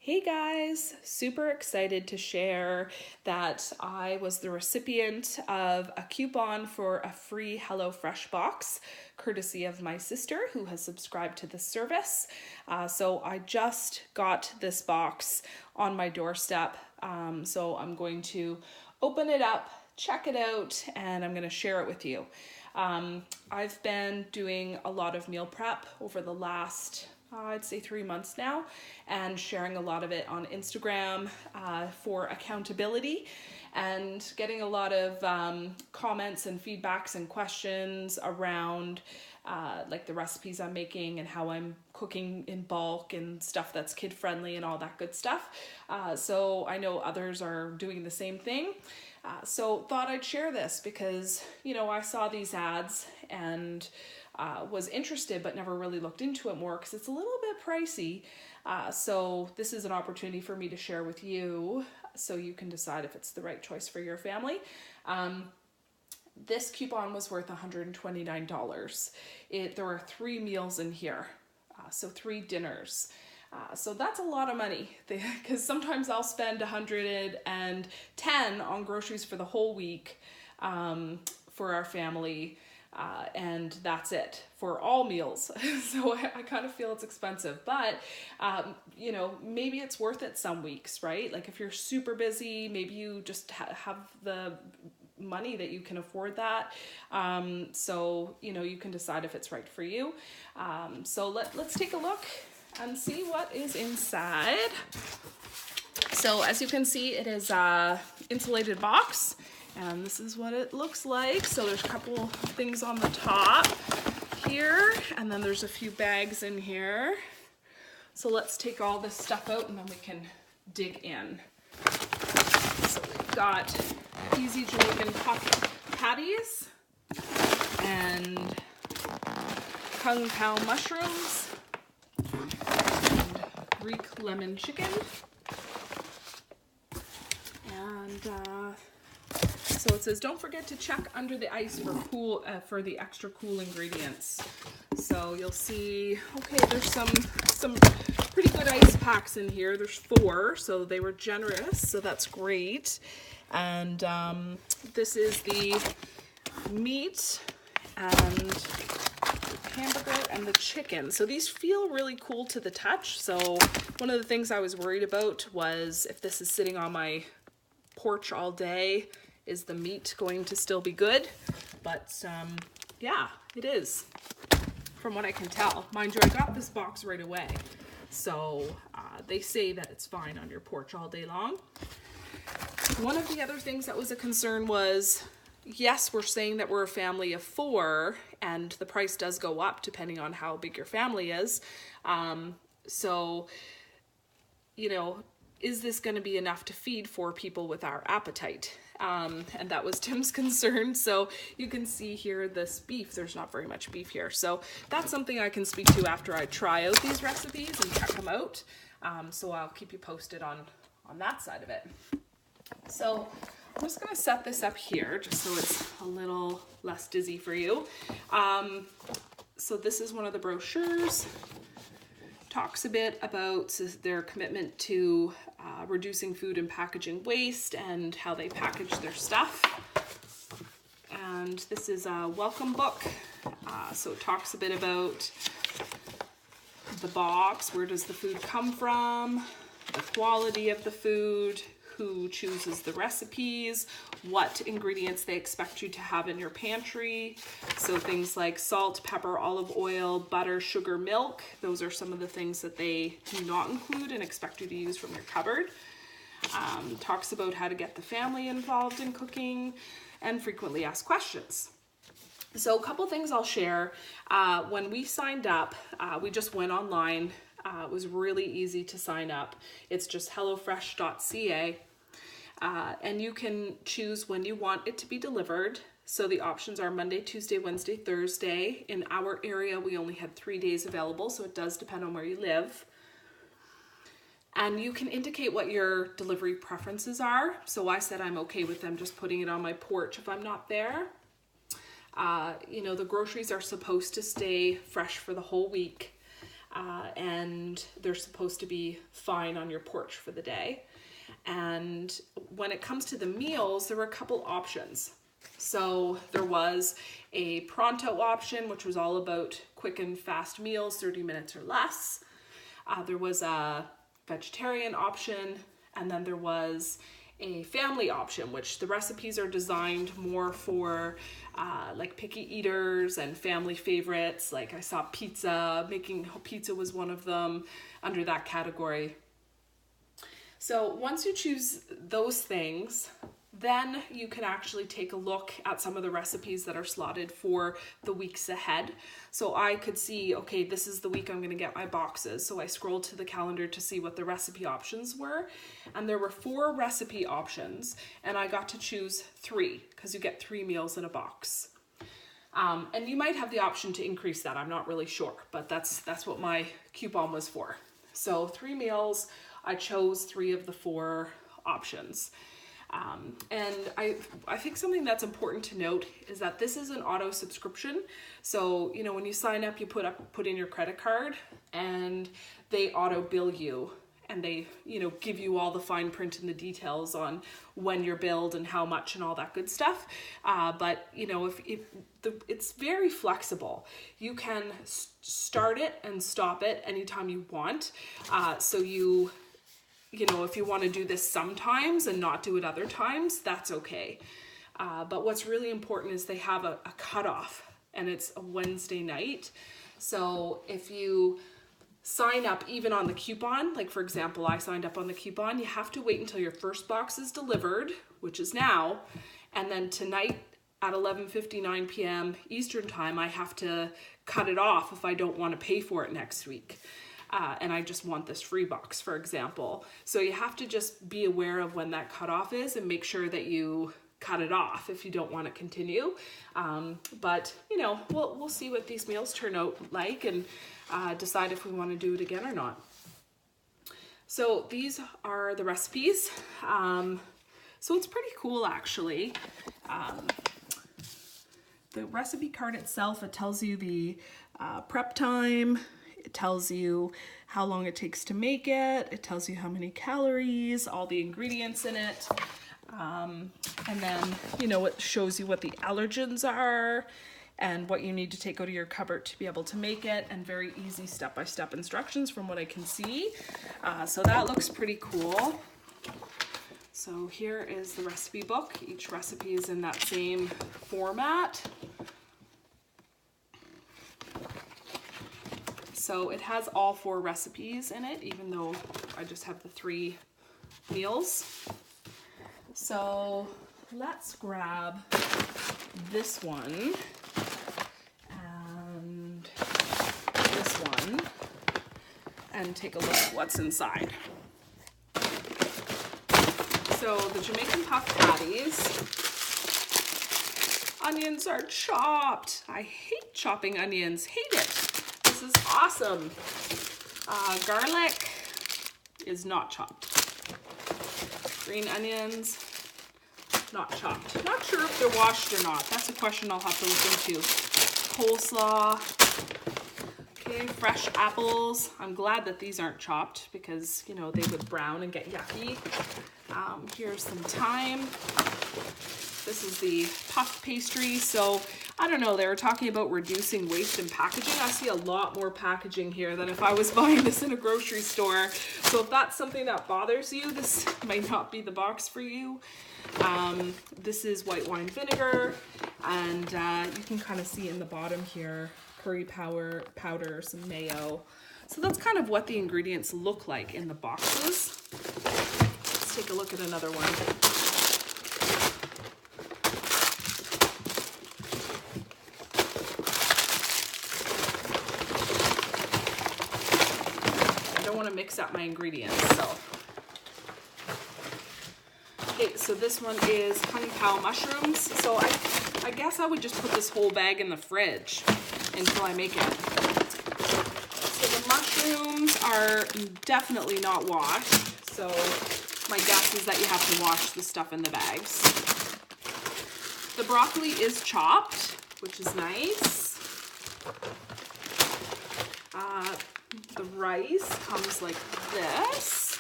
Hey guys, super excited to share that I was the recipient of a coupon for a free HelloFresh box, courtesy of my sister who has subscribed to the service. So I just got this box on my doorstep. So I'm going to open it up, check it out, and I'm going to share it with you. I've been doing a lot of meal prep over the last I'd say 3 months now, and sharing a lot of it on Instagram for accountability, and getting a lot of comments and feedbacks and questions around like the recipes I'm making and how I'm cooking in bulk and stuff that's kid friendly and all that good stuff. So I know others are doing the same thing. So thought I'd share this because, I saw these ads and was interested but never really looked into it more because it's a little bit pricey. So this is an opportunity for me to share with you so you can decide if it's the right choice for your family. This coupon was worth $129. There are 3 meals in here, so 3 dinners. So that's a lot of money because sometimes I'll spend $110 on groceries for the whole week for our family. And that's it for all meals. So I kind of feel it's expensive, but maybe it's worth it some weeks, right? Like if you're super busy, maybe you just have the money that you can afford that. So you can decide if it's right for you. So let's take a look and see what is inside. So as you can see, it is a insulated box. And this is what it looks like. So there's a couple things on the top here, and then there's a few bags in here. So let's take all this stuff out and then we can dig in. So we've got easy Jamaican patties and kung pao mushrooms and Greek lemon chicken. And so it says, don't forget to check under the ice for the extra cool ingredients. So you'll see, okay, there's some pretty good ice packs in here. There's 4, so they were generous, so that's great. And this is the meat and hamburger and the chicken. So these feel really cool to the touch. So one of the things I was worried about was if this is sitting on my porch all day, is the meat going to still be good? But yeah, it is, from what I can tell. Mind you, I got this box right away. So they say that it's fine on your porch all day long. One of the other things that was a concern was, yes, we're saying that we're a family of 4, and the price does go up depending on how big your family is. Is this going to be enough to feed 4 people with our appetite? And that was Tim's concern. So you can see here this beef, there's not very much beef here. So that's something I can speak to after I try out these recipes and check them out. So I'll keep you posted on that side of it. So I'm just going to set this up here just so it's a little less dizzy for you. So this is one of the brochures. Talks a bit about their commitment to reducing food and packaging waste and how they package their stuff. And this is a welcome book. So it talks a bit about the box, where does the food come from, the quality of the food, who chooses the recipes, what ingredients they expect you to have in your pantry. So things like salt, pepper, olive oil, butter, sugar, milk. Those are some of the things that they do not include and expect you to use from your cupboard. Talks about how to get the family involved in cooking and frequently asked questions. So a couple things I'll share. When we signed up, we just went online. It was really easy to sign up. It's just hellofresh.ca. And you can choose when you want it to be delivered. So the options are Monday, Tuesday, Wednesday, Thursday. In our area, we only had 3 days available, so it does depend on where you live. And you can indicate what your delivery preferences are. So I said I'm okay with them just putting it on my porch if I'm not there. The groceries are supposed to stay fresh for the whole week. and they're supposed to be fine on your porch for the day. And when it comes to the meals, there were a couple options. So there was a pronto option, which was all about quick and fast meals, 30 minutes or less. There was a vegetarian option, and then there was a family option, which the recipes are designed more for like picky eaters and family favorites. Like I saw pizza, making pizza was one of them under that category. So once you choose those things, then you can actually take a look at some of the recipes that are slotted for the weeks ahead. So I could see, okay, this is the week I'm going to get my boxes. So I scrolled to the calendar to see what the recipe options were. And there were 4 recipe options, and I got to choose 3 because you get 3 meals in a box. And you might have the option to increase that. I'm not really sure, but that's what my coupon was for. So 3 meals, I chose 3 of the 4 options. And I think something that's important to note is that this is an auto subscription. So, you know, when you sign up, you put in your credit card and they auto bill you, and they, you know, give you all the fine print and the details on when you're billed and how much and all that good stuff. But, you know, it's very flexible. You can start it and stop it anytime you want. So you know, if you want to do this sometimes and not do it other times, that's okay. But what's really important is they have a cutoff, and it's a Wednesday night. So if you sign up even on the coupon, like for example, I signed up on the coupon, you have to wait until your first box is delivered, which is now, and then tonight at 11:59 p.m. Eastern time, I have to cut it off if I don't want to pay for it next week. And I just want this free box, for example. So you have to just be aware of when that cutoff is and make sure that you cut it off if you don't want to continue. But, you know, we'll see what these meals turn out like and decide if we want to do it again or not. So these are the recipes. So it's pretty cool, actually. The recipe card itself, it tells you the prep time. It tells you how long it takes to make it. It tells you how many calories, all the ingredients in it. And then, you know, it shows you what the allergens are and what you need to take out of your cupboard to be able to make it, and very easy step-by-step instructions from what I can see. So that looks pretty cool. So here is the recipe book. Each recipe is in that same format. So it has all 4 recipes in it, even though I just have the 3 meals. So let's grab this one and this one and take a look at what's inside. So the Jamaican puff patties, onions are chopped. I hate chopping onions, hate it. This is awesome. Garlic is not chopped. Green onions, not chopped. Not sure if they're washed or not. That's a question I'll have to look into. Coleslaw. Okay, fresh apples. I'm glad that these aren't chopped because, you know, they would brown and get yucky. Here's some thyme. This is the puff pastry. So I don't know, they were talking about reducing waste in packaging. I see a lot more packaging here than if I was buying this in a grocery store. So if that's something that bothers you, this might not be the box for you. This is white wine vinegar, and you can kind of see in the bottom here, curry powder, some mayo. So that's kind of what the ingredients look like in the boxes. Let's take a look at another one. Mix up my ingredients. Okay, so this one is Kung Pao mushrooms. So I guess I would just put this whole bag in the fridge until I make it. So the mushrooms are definitely not washed. So my guess is that you have to wash the stuff in the bags. The broccoli is chopped, which is nice. The rice comes like this.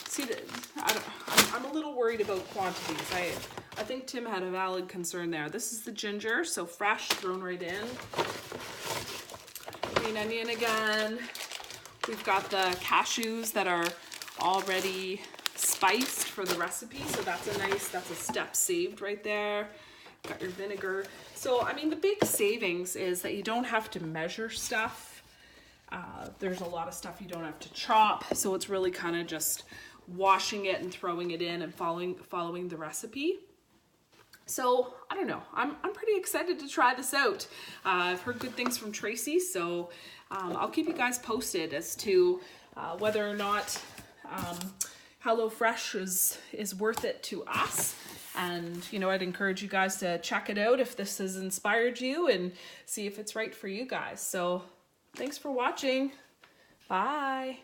See, I'm a little worried about quantities. I think Tim had a valid concern there. This is the ginger, so fresh, thrown right in. Green onion again. We've got the cashews that are already spiced for the recipe, so that's a step saved right there. Got your vinegar. So, I mean, the big savings is that you don't have to measure stuff. There's a lot of stuff you don't have to chop, so it's really kind of just washing it and throwing it in and following the recipe. So I don't know, I'm pretty excited to try this out. I've heard good things from Tracy, so I'll keep you guys posted as to whether or not HelloFresh is worth it to us. And, you know, I'd encourage you guys to check it out if this has inspired you and see if it's right for you guys. So thanks for watching. Bye.